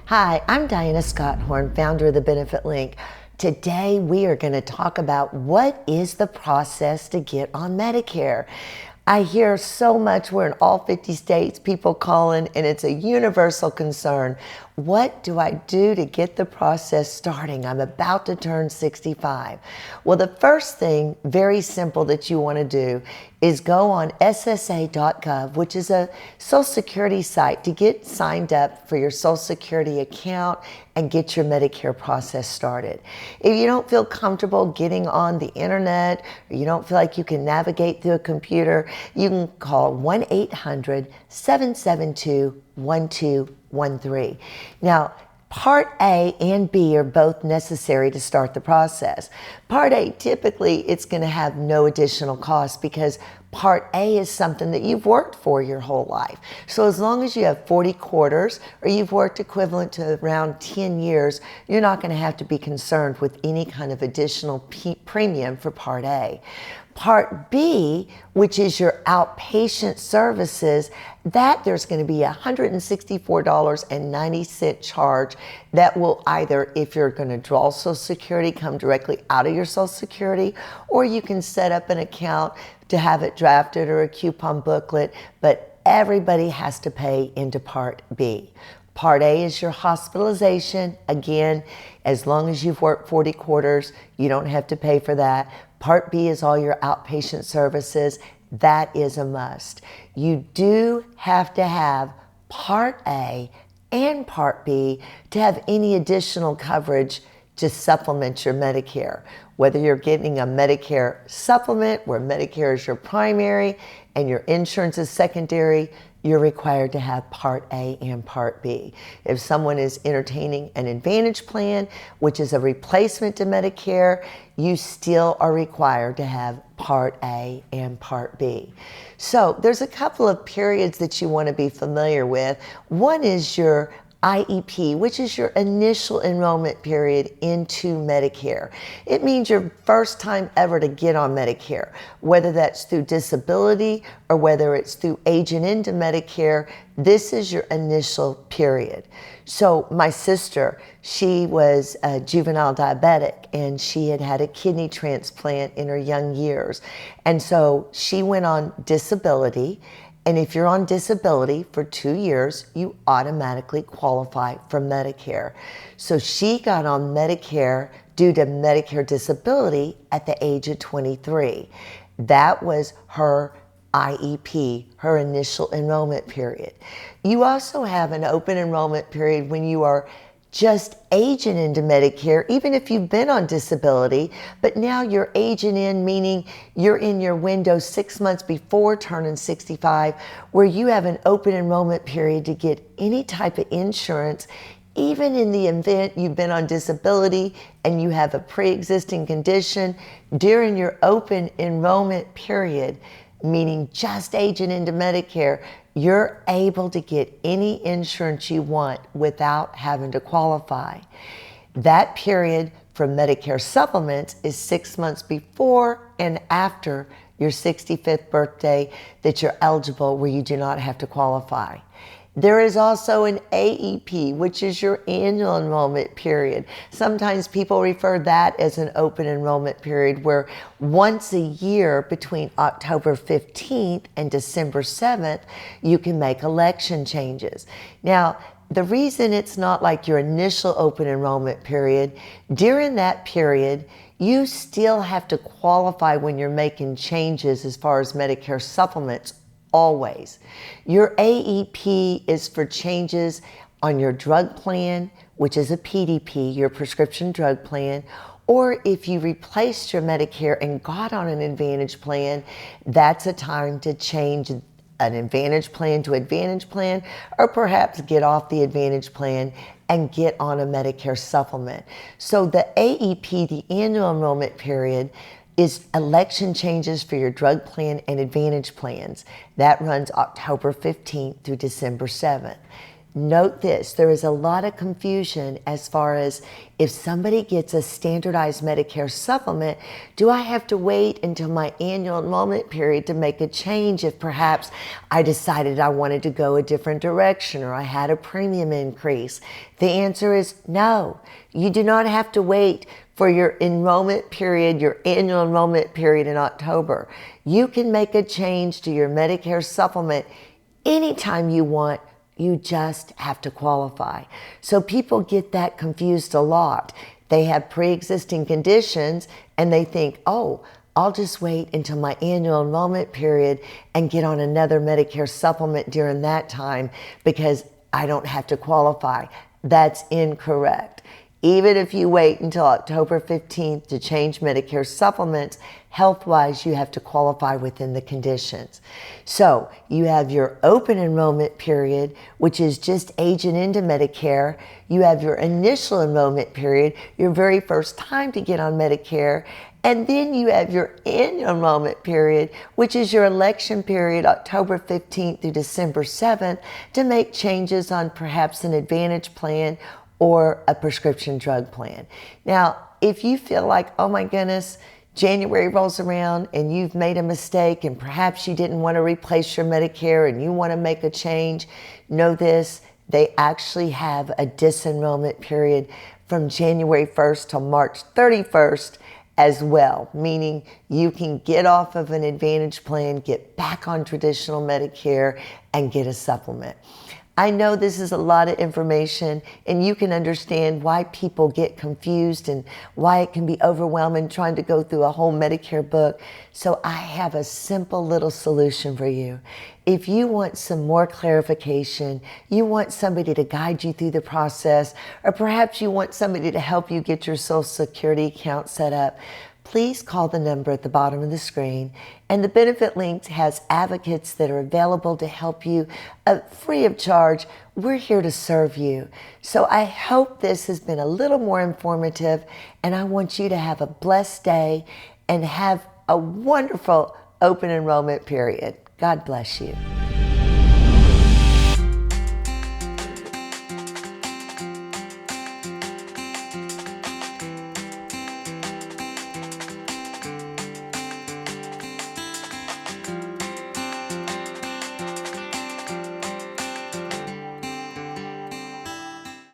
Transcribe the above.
Hi, I'm Diana Scott Horn, founder of the Benefit Link. Today we are going to talk about what is the process to get on Medicare. I hear so much, we're in all 50 states, people calling, and it's a universal concern. What do I do to get the process starting? I'm about to turn 65. Well, the first thing, very simple, that you want to do is go on ssa.gov, which is a Social Security site, to get signed up for your Social Security account and get your Medicare process started. If you don't feel comfortable getting on the internet, or you don't feel like you can navigate through a computer, you can call 1-800-772-1213. Now, Part A and B are both necessary to start the process. Part A, typically, it's going to have no additional cost because Part A is something that you've worked for your whole life. So as long as you have 40 quarters or you've worked equivalent to around 10 years, you're not going to have to be concerned with any kind of additional premium for Part A. Part B, which is your outpatient services, that there's going to be a $164.90 charge that will either, if you're going to draw Social Security, come directly out of your Social Security, or you can set up an account to have it drafted or a coupon booklet, but everybody has to pay into Part B. Part A is your hospitalization. Again, as long as you've worked 40 quarters, you don't have to pay for that. Part B is all your outpatient services. That is a must. You do have to have Part A and Part B to have any additional coverage to supplement your Medicare. Whether you're getting a Medicare supplement where Medicare is your primary and your insurance is secondary, you're required to have Part A and Part B. If someone is entertaining an Advantage plan, which is a replacement to Medicare, you still are required to have Part A and Part B. So there's a couple of periods that you want to be familiar with. One is your IEP, which is your initial enrollment period into Medicare. It means your first time ever to get on Medicare, whether that's through disability or whether it's through aging into Medicare. This is your initial period. So my sister, she was a juvenile diabetic and she had had a kidney transplant in her young years. And so she went on disability. And if you're on disability for 2 years, you automatically qualify for Medicare. So she got on Medicare due to Medicare disability at the age of 23. That was her IEP, her initial enrollment period. You also have an open enrollment period when you are just aging into Medicare, even if you've been on disability, but now you're aging in, meaning you're in your window 6 months before turning 65, where you have an open enrollment period to get any type of insurance, even in the event you've been on disability and you have a pre-existing condition. During your open enrollment period, meaning just aging into Medicare, you're able to get any insurance you want without having to qualify. That period for Medicare supplements is 6 months before and after your 65th birthday that you're eligible, where you do not have to qualify. There is also an AEP, which is your annual enrollment period. Sometimes people refer that as an open enrollment period, where once a year between October 15th and December 7th, you can make election changes. Now, the reason it's not like your initial open enrollment period, during that period, you still have to qualify when you're making changes as far as Medicare supplements. Always. Your AEP is for changes on your drug plan, which is a PDP, your prescription drug plan, or if you replaced your Medicare and got on an Advantage plan, that's a time to change an Advantage plan to Advantage plan, or perhaps get off the Advantage plan and get on a Medicare supplement. So the AEP, the annual enrollment period, is election changes for your drug plan and Advantage plans. That runs October 15th through December 7th. Note this, there is a lot of confusion as far as if somebody gets a standardized Medicare supplement, do I have to wait until my annual enrollment period to make a change if perhaps I decided I wanted to go a different direction or I had a premium increase? The answer is no. You do not have to wait for your enrollment period, your annual enrollment period in October. You can make a change to your Medicare supplement anytime you want. You just have to qualify. So people get that confused a lot. They have pre-existing conditions and they think, oh, I'll just wait until my annual enrollment period and get on another Medicare supplement during that time because I don't have to qualify. That's incorrect. Even if you wait until October 15th to change Medicare supplements, health-wise, you have to qualify within the conditions. So you have your open enrollment period, which is just aging into Medicare. You have your initial enrollment period, your very first time to get on Medicare. And then you have your annual enrollment period, which is your election period, October 15th through December 7th, to make changes on perhaps an Advantage plan or a prescription drug plan. Now, if you feel like, oh my goodness, January rolls around and you've made a mistake and perhaps you didn't want to replace your Medicare and you want to make a change, know this, they actually have a disenrollment period from January 1st till March 31st as well, meaning you can get off of an Advantage plan, get back on traditional Medicare, and get a supplement. I know this is a lot of information and you can understand why people get confused and why it can be overwhelming trying to go through a whole Medicare book. So I have a simple little solution for you. If you want some more clarification, you want somebody to guide you through the process, or perhaps you want somebody to help you get your Social Security account set up, please call the number at the bottom of the screen, and the benefit links has advocates that are available to help you free of charge. We're here to serve you. So I hope this has been a little more informative, and I want you to have a blessed day and have a wonderful open enrollment period. God bless you.